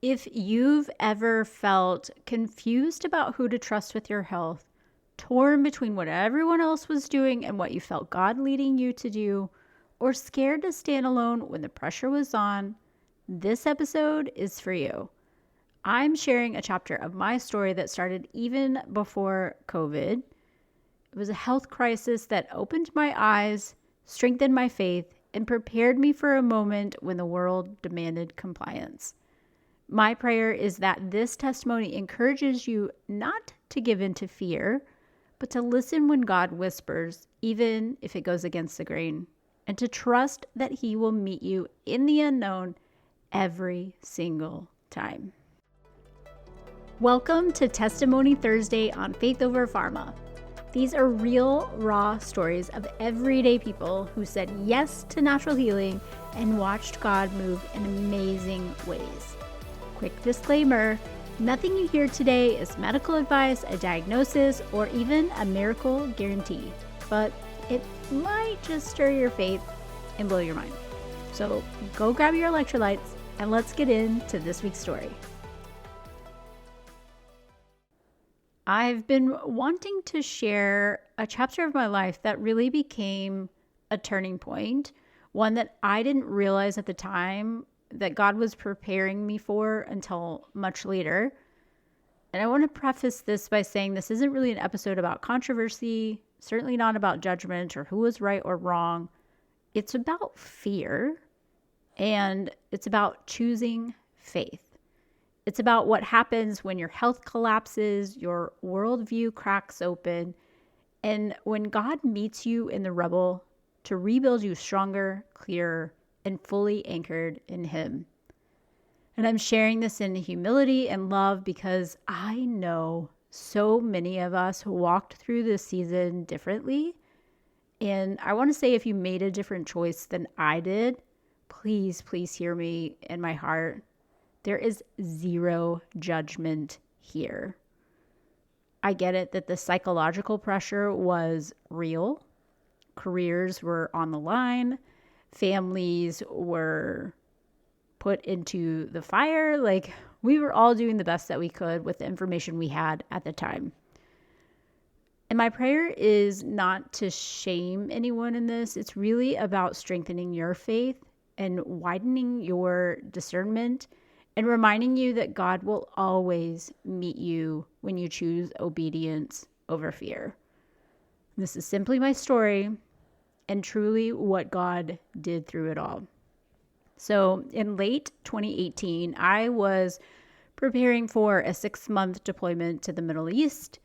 If you've ever felt confused about who to trust with your health, torn between what everyone else was doing and what you felt God leading you to do, or scared to stand alone when the pressure was on, this episode is for you. I'm sharing a chapter of my story that started even before COVID. It was a health crisis that opened my eyes, strengthened my faith, and prepared me for a moment when the world demanded compliance. My prayer is that this testimony encourages you not to give in to fear, but to listen when God whispers, even if it goes against the grain, and to trust that He will meet you in the unknown every single time. Welcome to Testimony Thursday on Faith Over Pharma. These are real, raw stories of everyday people who said yes to natural healing and watched God move in amazing ways. Quick disclaimer, nothing you hear today is medical advice, a diagnosis, or even a miracle guarantee, but it might just stir your faith and blow your mind. So go grab your electrolytes and let's get into this week's story. I've been wanting to share a chapter of my life that really became a turning point, one that I didn't realize at the time that God was preparing me for until much later. And I want to preface this by saying this isn't really an episode about controversy, certainly not about judgment or who was right or wrong. It's about fear, and it's about choosing faith. It's about what happens when your health collapses, your worldview cracks open, and when God meets you in the rubble to rebuild you stronger, clearer, and fully anchored in Him. And I'm sharing this in humility and love because I know so many of us walked through this season differently. And I want to say, if you made a different choice than I did, please hear me in my heart. There is zero judgment here. I get it that the psychological pressure was real. Careers were on the line. Families were put into the fire. Like, we were all doing the best that we could with the information we had at the time. And my prayer is not to shame anyone in this. It's really about strengthening your faith and widening your discernment and reminding you that God will always meet you when you choose obedience over fear. This is simply my story and truly what God did through it all. So in late 2018, I was preparing for a 6-month deployment to the Middle East.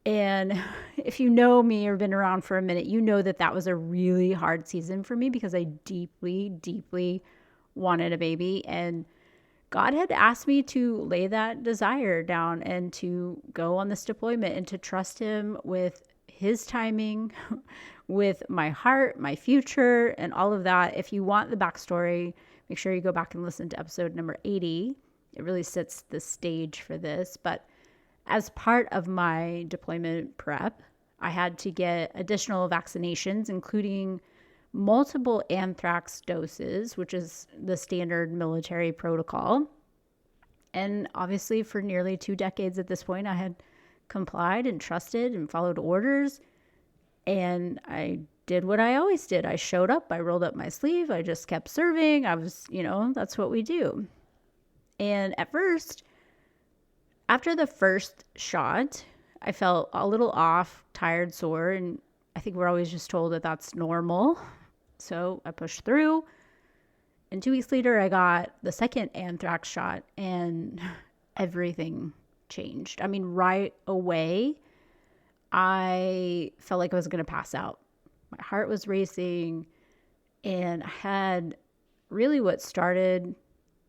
And if you know me or been around for a minute, you know that that was a really hard season for me because I deeply wanted a baby. And God had asked me to lay that desire down and to go on this deployment and to trust Him with His timing, with my heart, my future, and all of that. If you want the backstory, make sure you go back and listen to episode number 80. It really sets the stage for this. But as part of my deployment prep, I had to get additional vaccinations, including multiple anthrax doses, which is the standard military protocol. And obviously, for nearly 2 decades at this point, I had complied and trusted and followed orders. And I did what I always did. I showed up, I rolled up my sleeve, I just kept serving. I was, that's what we do. And at first, after the first shot, I felt a little off, tired, sore, and I think we're always just told that that's normal. So I pushed through, and 2 weeks later, I got the second anthrax shot, and everything changed. I mean, right away, I felt like I was going to pass out. My heart was racing, and I had really what started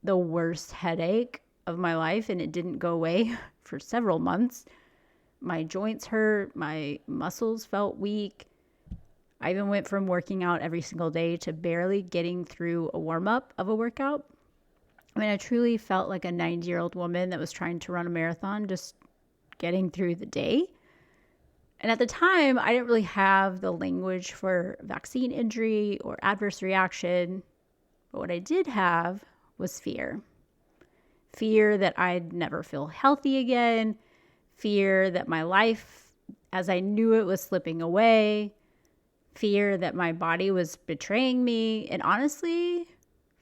the worst headache of my life, and it didn't go away for several months. My joints hurt, my muscles felt weak. I even went from working out every single day to barely getting through a warm-up of a workout. I mean, I truly felt like a 90-year-old woman that was trying to run a marathon, just getting through the day. And at the time, I didn't really have the language for vaccine injury or adverse reaction. But what I did have was fear. fear that I'd never feel healthy again, fear that my life as I knew it was slipping away, fear that my body was betraying me, and honestly,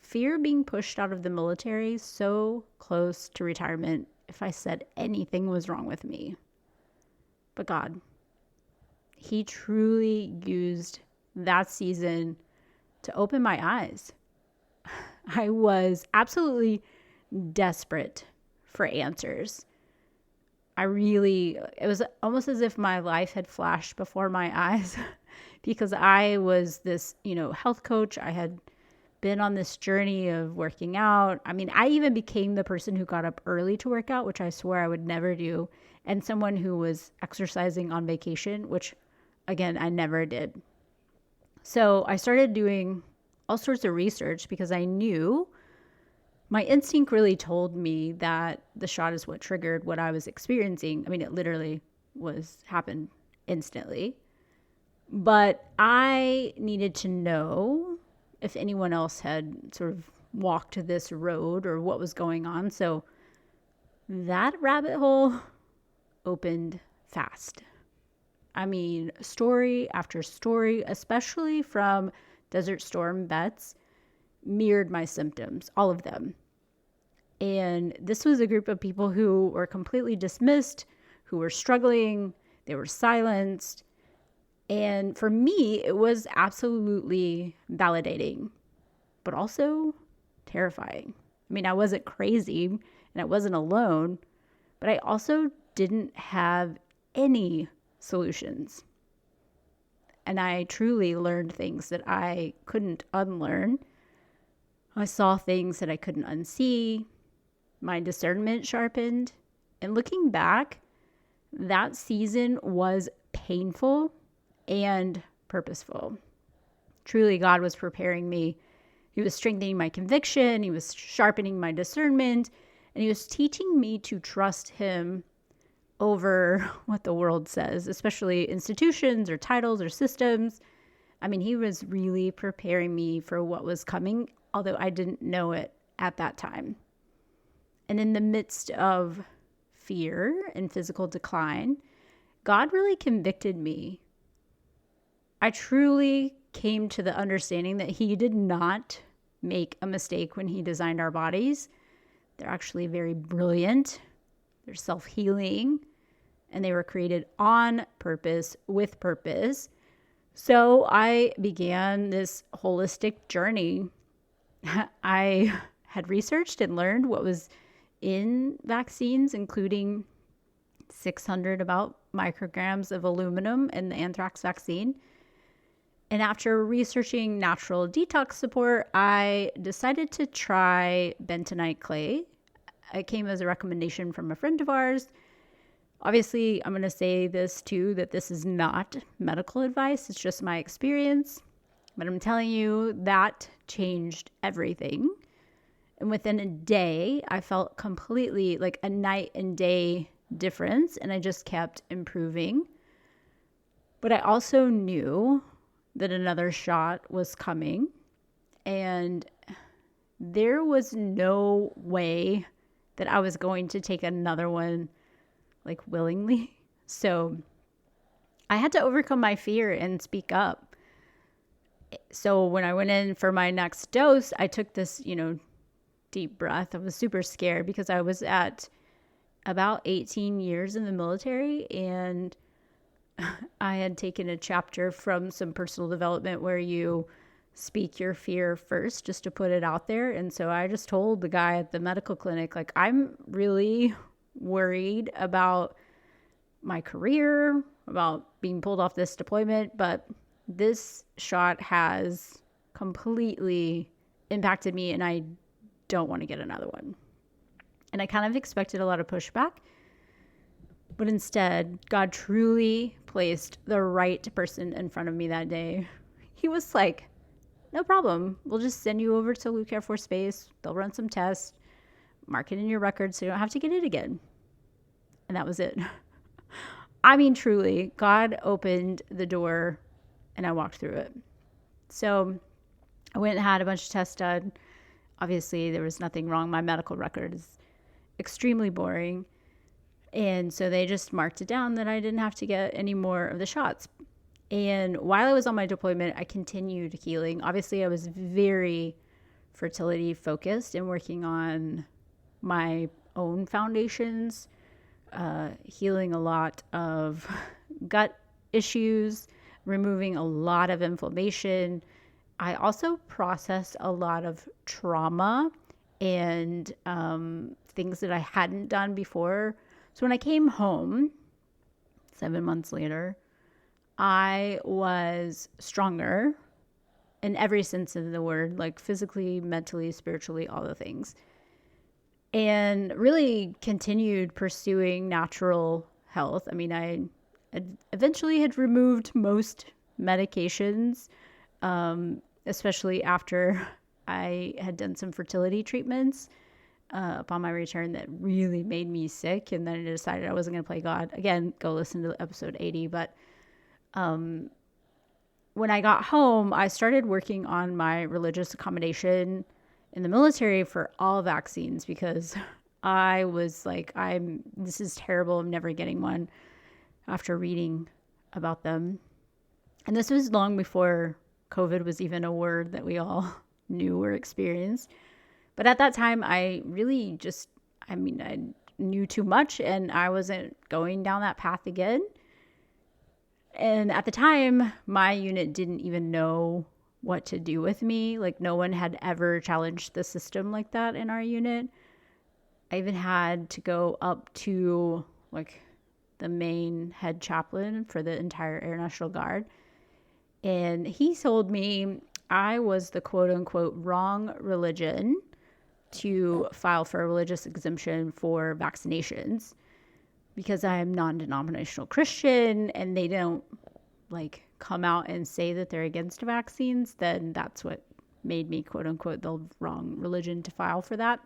fear of being pushed out of the military so close to retirement if I said anything was wrong with me. But God, He truly used that season to open my eyes. I was absolutely desperate for answers. It was almost as if my life had flashed before my eyes because I was this, health coach. I had been on this journey of working out. I mean, I even became the person who got up early to work out, which I swore I would never do, and someone who was exercising on vacation, which again, I never did. So I started doing all sorts of research because I knew my instinct really told me that the shot is what triggered what I was experiencing. I mean, it literally happened instantly. But I needed to know if anyone else had sort of walked this road or what was going on. So that rabbit hole opened fast. I mean, story after story, especially from Desert Storm vets, mirrored my symptoms, all of them. And this was a group of people who were completely dismissed, who were struggling, they were silenced. And for me, it was absolutely validating, but also terrifying. I mean, I wasn't crazy and I wasn't alone, but I also didn't have any solutions. And I truly learned things that I couldn't unlearn. I saw things that I couldn't unsee. My discernment sharpened. And looking back, that season was painful and purposeful. Truly, God was preparing me. He was strengthening my conviction. He was sharpening my discernment. And He was teaching me to trust Him over what the world says, especially institutions or titles or systems. I mean, He was really preparing me for what was coming, although I didn't know it at that time. And in the midst of fear and physical decline, God really convicted me. I truly came to the understanding that He did not make a mistake when He designed our bodies. They're actually very brilliant. They're self-healing, and they were created on purpose, with purpose. So I began this holistic journey. I had researched and learned what was in vaccines, including 600 about micrograms of aluminum in the anthrax vaccine. And after researching natural detox support, I decided to try bentonite clay. It came as a recommendation from a friend of ours. Obviously, I'm going to say this too, that this is not medical advice. It's just my experience. But I'm telling you, that changed everything. And within a day, I felt completely like a night and day difference. And I just kept improving. But I also knew that another shot was coming. And there was no way that I was going to take another one like willingly. So I had to overcome my fear and speak up. So when I went in for my next dose, I took this, deep breath. I was super scared because I was at about 18 years in the military, and I had taken a chapter from some personal development where you speak your fear first just to put it out there. And so I just told the guy at the medical clinic, like, I'm really worried about my career, about being pulled off this deployment, but this shot has completely impacted me and I don't want to get another one. And I kind of expected a lot of pushback, but instead, God truly placed the right person in front of me that day. He was like, no problem. We'll just send you over to Luke Air Force Base. They'll run some tests, mark it in your record so you don't have to get it again. And that was it. I mean, truly, God opened the door and I walked through it. So I went and had a bunch of tests done. Obviously, there was nothing wrong. My medical record is extremely boring. And so they just marked it down that I didn't have to get any more of the shots. And while I was on my deployment, I continued healing. Obviously, I was very fertility focused and working on my own foundations, healing a lot of gut issues, removing a lot of inflammation. I also processed a lot of trauma and things that I hadn't done before. So when I came home 7 months later, I was stronger in every sense of the word, like physically, mentally, spiritually, all the things. And really continued pursuing natural health. I mean, I eventually had removed most medications, especially after I had done some fertility treatments upon my return that really made me sick. And then I decided I wasn't going to play God. Again, go listen to episode 80. But when I got home, I started working on my religious accommodation in the military for all vaccines because I was like, this is terrible. I'm never getting one after reading about them. And this was long before COVID was even a word that we all knew or experienced. But at that time, I really I knew too much and I wasn't going down that path again. And at the time, my unit didn't even know what to do with me. Like, no one had ever challenged the system like that in our unit. I even had to go up to, like, the main head chaplain for the entire Air National Guard. And he told me I was the quote-unquote wrong religion to file for a religious exemption for vaccinations because I am non-denominational Christian and they don't like come out and say that they're against vaccines. Then that's what made me quote-unquote the wrong religion to file for that.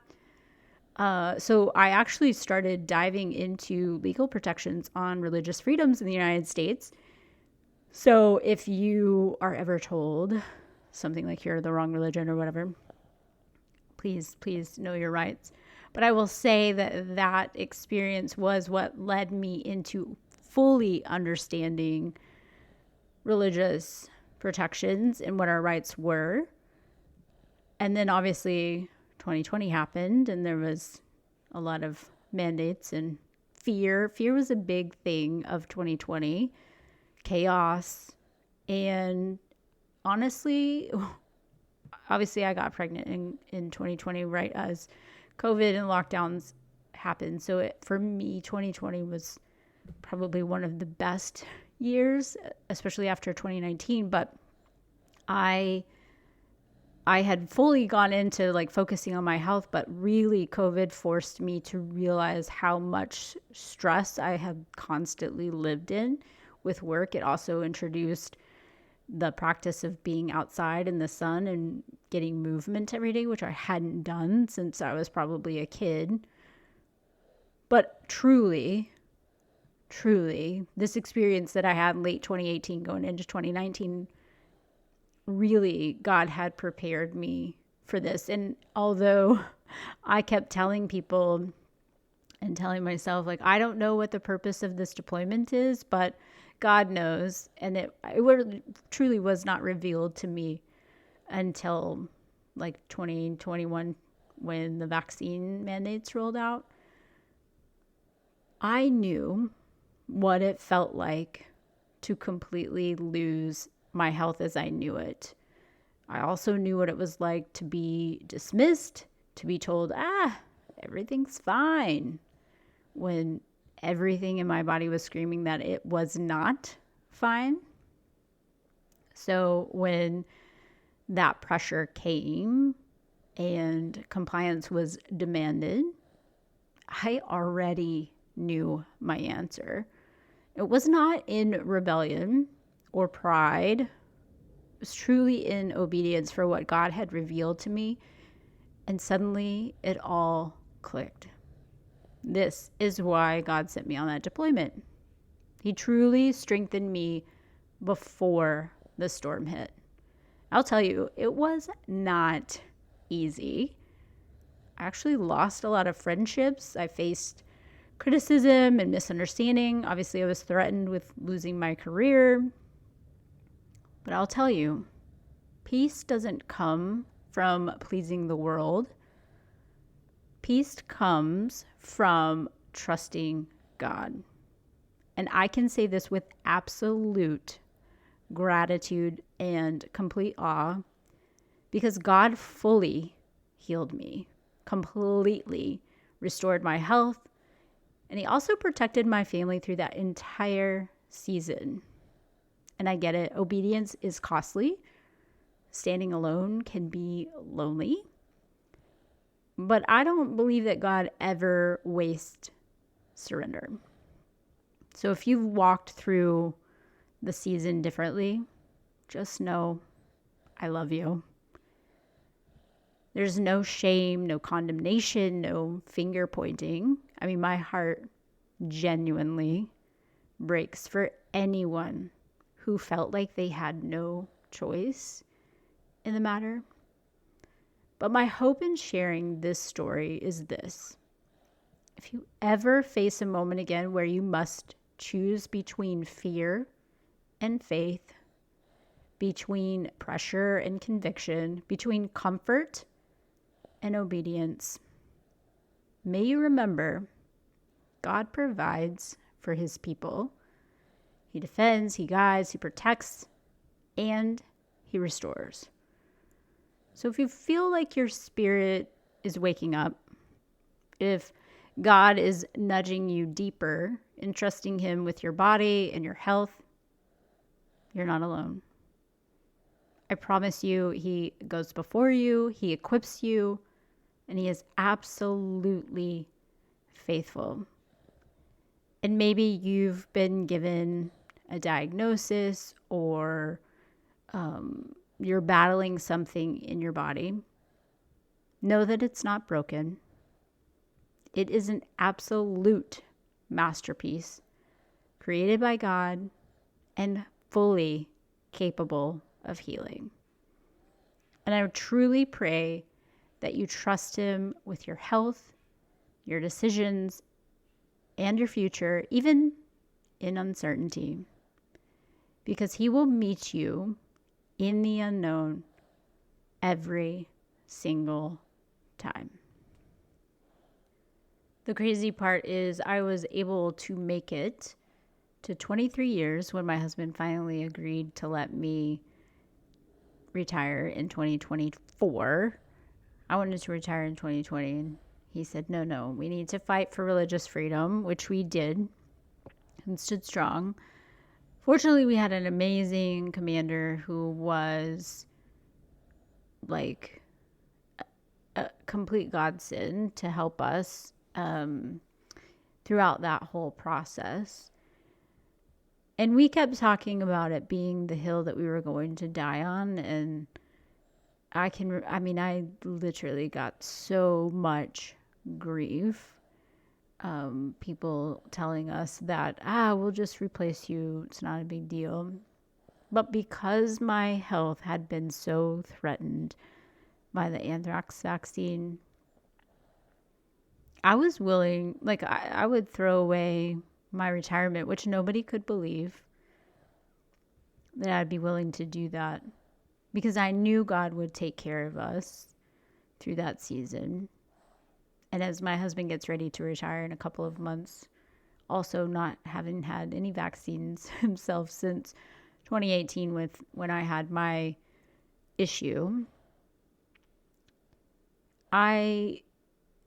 So I actually started diving into legal protections on religious freedoms in the United States. So if you are ever told something like you're the wrong religion or whatever, please know your rights. But I will say that experience was what led me into fully understanding religious protections and what our rights were. And then obviously 2020 happened and there was a lot of mandates and fear. Fear was a big thing of 2020, chaos. And honestly, obviously I got pregnant in 2020 right as COVID and lockdowns happened. So for me, 2020 was probably one of the best years, especially after 2019. But I had fully gone into like focusing on my health, but really COVID forced me to realize how much stress I had constantly lived in with work. It also introduced the practice of being outside in the sun and getting movement every day, which I hadn't done since I was probably a kid. But truly, this experience that I had in late 2018 going into 2019, really God had prepared me for this. And although I kept telling people and telling myself, like, I don't know what the purpose of this deployment is, but God knows. And it truly was not revealed to me until like 2021 when the vaccine mandates rolled out. I knew what it felt like to completely lose my health as I knew it. I also knew what it was like to be dismissed, to be told, everything's fine, when everything in my body was screaming that it was not fine. So when that pressure came and compliance was demanded, I already knew my answer. It was not in rebellion or pride. It was truly in obedience for what God had revealed to me. And suddenly it all clicked. This is why God sent me on that deployment. He truly strengthened me before the storm hit. I'll tell you, it was not easy. I actually lost a lot of friendships. I faced criticism and misunderstanding. Obviously, I was threatened with losing my career. But I'll tell you, peace doesn't come from pleasing the world. Peace comes from trusting God. And I can say this with absolute gratitude and complete awe because God fully healed me, completely restored my health, and He also protected my family through that entire season. And I get it, obedience is costly. Standing alone can be lonely. But I don't believe that God ever wastes surrender. So if you've walked through the season differently, just know I love you. There's no shame, no condemnation, no finger pointing. I mean, my heart genuinely breaks for anyone who felt like they had no choice in the matter. But my hope in sharing this story is this. If you ever face a moment again where you must choose between fear and faith, between pressure and conviction, between comfort and obedience, may you remember God provides for His people. He defends, He guides, He protects, and He restores. So if you feel like your spirit is waking up, if God is nudging you deeper in trusting Him with your body and your health, you're not alone. I promise you, He goes before you, He equips you, and He is absolutely faithful. And maybe you've been given a diagnosis or you're battling something in your body. Know that it's not broken. It is an absolute masterpiece created by God and fully capable of healing. And I truly pray that you trust Him with your health, your decisions, and your future, even in uncertainty, because He will meet you in the unknown every single time. The crazy part is I was able to make it to 23 years when my husband finally agreed to let me retire in 2024. I wanted to retire in 2020, and he said, no, we need to fight for religious freedom, which we did and stood strong. Fortunately, we had an amazing commander who was like a complete godsend to help us throughout that whole process. And we kept talking about it being the hill that we were going to die on. And I literally got so much grief. People telling us that, we'll just replace you. It's not a big deal. But because my health had been so threatened by the anthrax vaccine, I was willing, I would throw away my retirement, which nobody could believe that I'd be willing to do that, because I knew God would take care of us through that season. And as my husband gets ready to retire in a couple of months, also not having had any vaccines himself since 2018 when I had my issue, I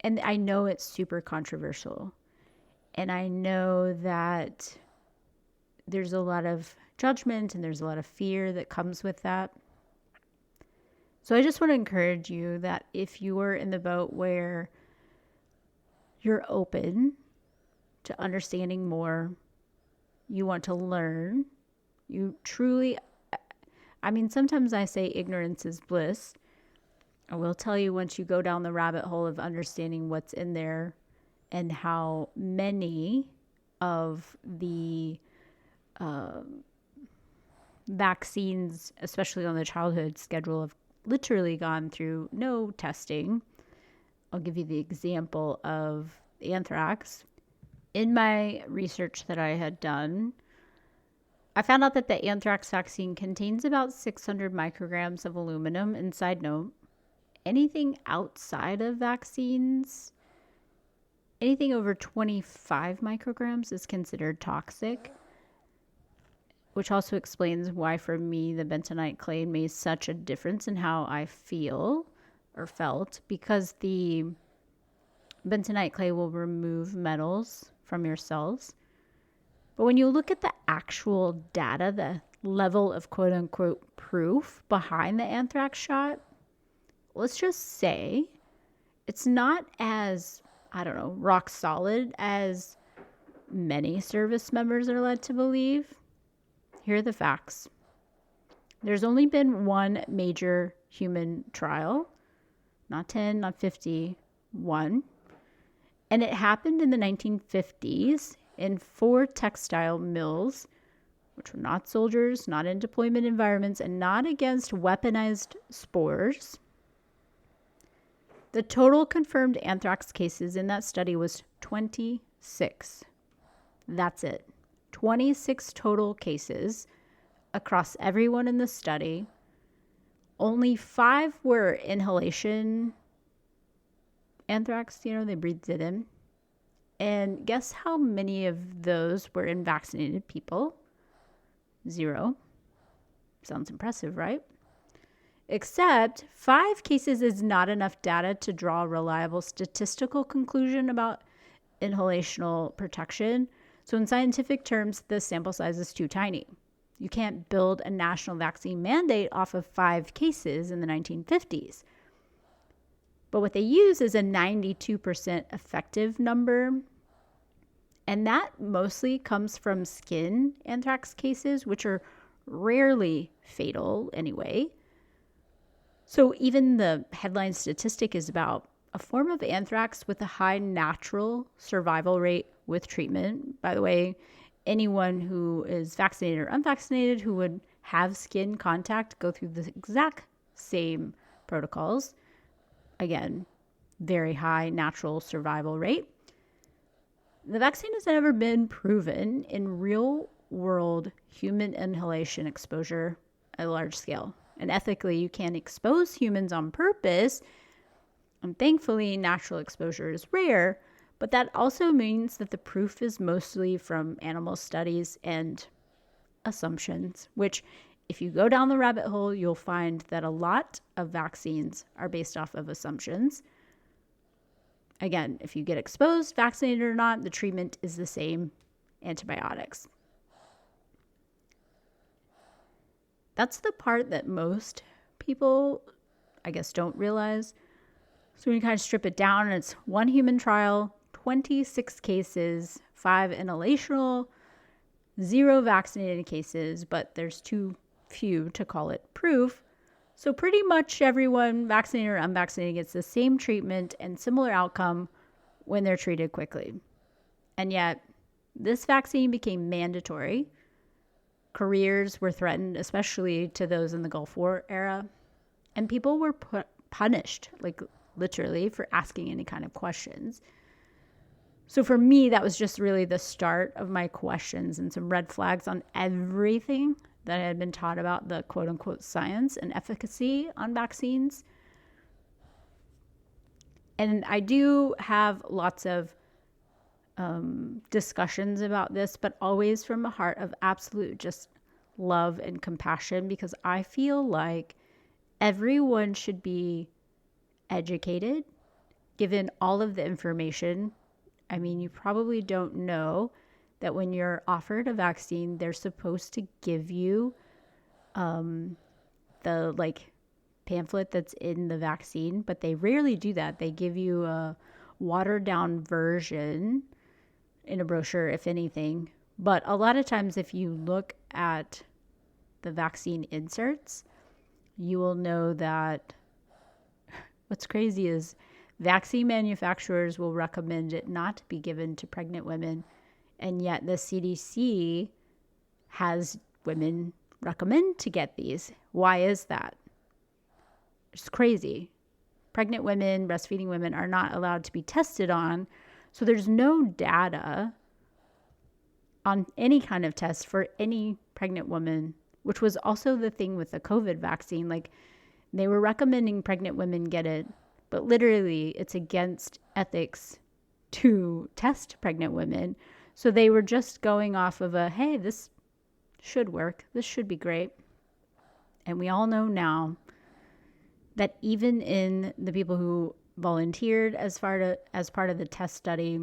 know it's super controversial. And I know that there's a lot of judgment and there's a lot of fear that comes with that. So I just want to encourage you that if you are in the boat where you're open to understanding more, you want to learn, you truly, sometimes I say ignorance is bliss. I will tell you, once you go down the rabbit hole of understanding what's in there and how many of the vaccines, especially on the childhood schedule, have literally gone through no testing, I'll give you the example of anthrax. In my research that I had done, I found out that the anthrax vaccine contains about 600 micrograms of aluminum. And side note, anything outside of vaccines, anything over 25 micrograms is considered toxic, which also explains why for me the bentonite clay made such a difference in how I feel or felt, because the bentonite clay will remove metals from your cells. But when you look at the actual data, the level of quote unquote proof behind the anthrax shot, let's just say it's not as, I don't know, rock solid as many service members are led to believe. Here are the facts. There's only been one major human trial, not 10, not 50, one. And it happened in the 1950s in 4 textile mills, which were not soldiers, not in deployment environments, and not against weaponized spores. The total confirmed anthrax cases in that study was 26. That's it. 26 total cases across everyone in the study. Only 5 were inhalation anthrax, they breathed it in. And guess how many of those were in vaccinated people? 0. Sounds impressive, right? Except 5 cases is not enough data to draw a reliable statistical conclusion about inhalational protection. So in scientific terms, the sample size is too tiny. You can't build a national vaccine mandate off of 5 cases in the 1950s. But what they use is a 92% effective number. And that mostly comes from skin anthrax cases, which are rarely fatal anyway. So even the headline statistic is about a form of anthrax with a high natural survival rate with treatment. By the way, anyone who is vaccinated or unvaccinated who would have skin contact go through the exact same protocols. Again, very high natural survival rate. The vaccine has never been proven in real world human inhalation exposure at a large scale. And ethically, you can't expose humans on purpose. And thankfully, natural exposure is rare. But that also means that the proof is mostly from animal studies and assumptions, which if you go down the rabbit hole, you'll find that a lot of vaccines are based off of assumptions. Again, if you get exposed, vaccinated or not, the treatment is the same, antibiotics. That's the part that most people, I guess, don't realize. So when you kind of strip it down, it's 1 human trial, 26 cases, 5 inhalational, 0 vaccinated cases, but there's too few to call it proof. So pretty much everyone, vaccinated or unvaccinated, gets the same treatment and similar outcome when they're treated quickly. And yet, this vaccine became mandatory. Careers were threatened, especially to those in the Gulf War era. And people were punished, like literally, for asking any kind of questions. So for me, that was just really the start of my questions and some red flags on everything that I had been taught about the quote unquote science and efficacy on vaccines. And I do have lots of discussions about this, but always from a heart of absolute just love and compassion, because I feel like everyone should be educated, given all of the information. I mean, you probably don't know that when you're offered a vaccine, they're supposed to give you the pamphlet that's in the vaccine, but they rarely do that. They give you a watered down version in a brochure, if anything. But a lot of times, if you look at the vaccine inserts, you will know that what's crazy is vaccine manufacturers will recommend it not to be given to pregnant women. And yet the CDC has women recommend to get these. Why is that? It's crazy. pregnant women, breastfeeding women are not allowed to be tested on. So there's no data on any kind of test for any pregnant woman, which was also the thing with the COVID vaccine. Like, they were recommending pregnant women get it, but literally it's against ethics to test pregnant women. So they were just going off of hey, this should work. This should be great. And we all know now that even in the people who volunteered as part of the test study,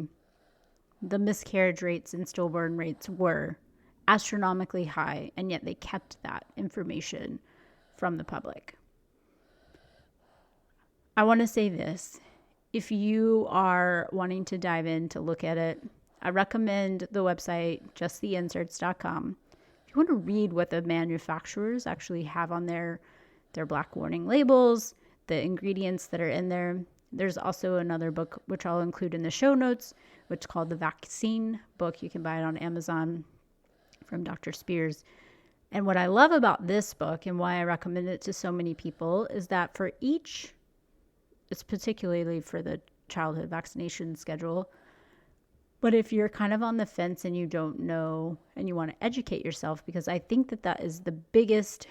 the miscarriage rates and stillborn rates were astronomically high, and yet they kept that information from the public. I want to say this. If you are wanting to dive in to look at it, I recommend the website justtheinserts.com. If you want to read what the manufacturers actually have on their black warning labels, the ingredients that are in there. There's also another book, which I'll include in the show notes, which is called The Vaccine Book. You can buy it on Amazon from Dr. Spears. And what I love about this book and why I recommend it to so many people is that for each, it's particularly for the childhood vaccination schedule, but if you're kind of on the fence and you don't know and you want to educate yourself, because I think that is the biggest,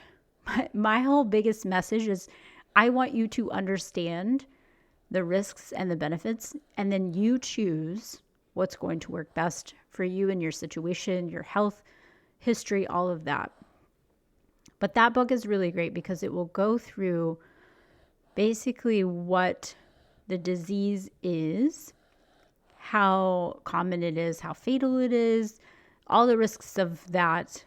my whole biggest message is I want you to understand the risks and the benefits, and then you choose what's going to work best for you and your situation, your health history, all of that. But that book is really great because it will go through basically what the disease is, how common it is, how fatal it is, all the risks of that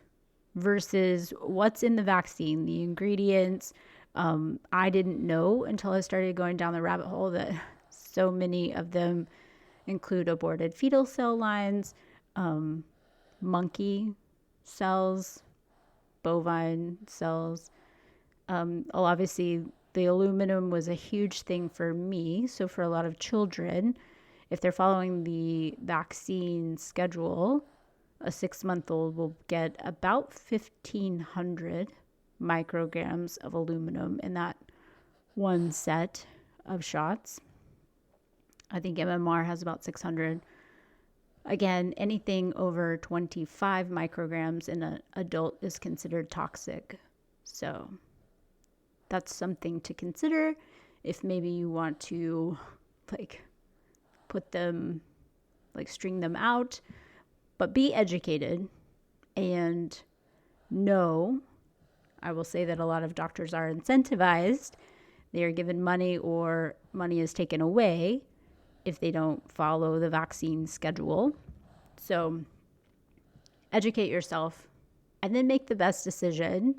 versus what's in the vaccine, the ingredients. I didn't know until I started going down the rabbit hole that so many of them include aborted fetal cell lines, monkey cells, bovine cells. Obviously, the aluminum was a huge thing for me. So for a lot of children, if they're following the vaccine schedule, a 6-month-old will get about 1,500 micrograms of aluminum in that one set of shots. I think MMR has about 600. Again, anything over 25 micrograms in an adult is considered toxic. So that's something to consider if maybe you want to put them, string them out, but be educated and know. I will say that a lot of doctors are incentivized. They are given money or money is taken away if they don't follow the vaccine schedule. So educate yourself and then make the best decision.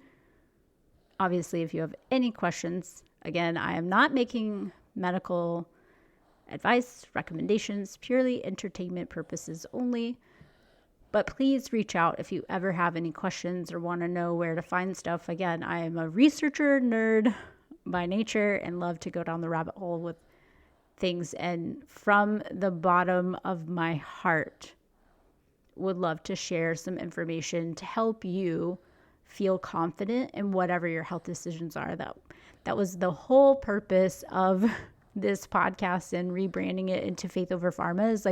Obviously, if you have any questions, again, I am not making medical advice, recommendations, purely entertainment purposes only. But please reach out if you ever have any questions or want to know where to find stuff. Again, I am a researcher nerd by nature and love to go down the rabbit hole with things. And from the bottom of my heart, would love to share some information to help you feel confident in whatever your health decisions are. That was the whole purpose of this podcast and rebranding it into Faith Over Pharma, is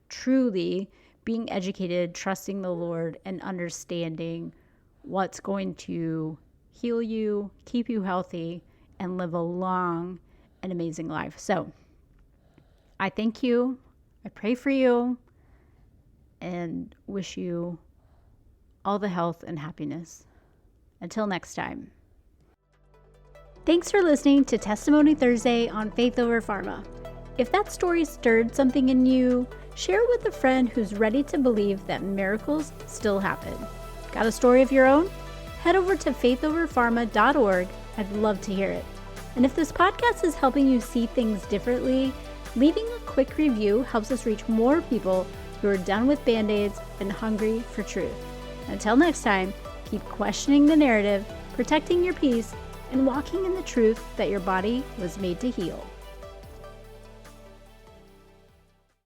truly being educated, trusting the Lord, and understanding what's going to heal you, keep you healthy, and live a long and amazing life. So I thank you. I pray for you and wish you all the health and happiness. Until next time. Thanks for listening to Testimony Thursday on Faith Over Pharma. If that story stirred something in you, share it with a friend who's ready to believe that miracles still happen. Got a story of your own? Head over to faithoverpharma.org. I'd love to hear it. And if this podcast is helping you see things differently, leaving a quick review helps us reach more people who are done with Band-Aids and hungry for truth. Until next time, keep questioning the narrative, protecting your peace, and walking in the truth that your body was made to heal.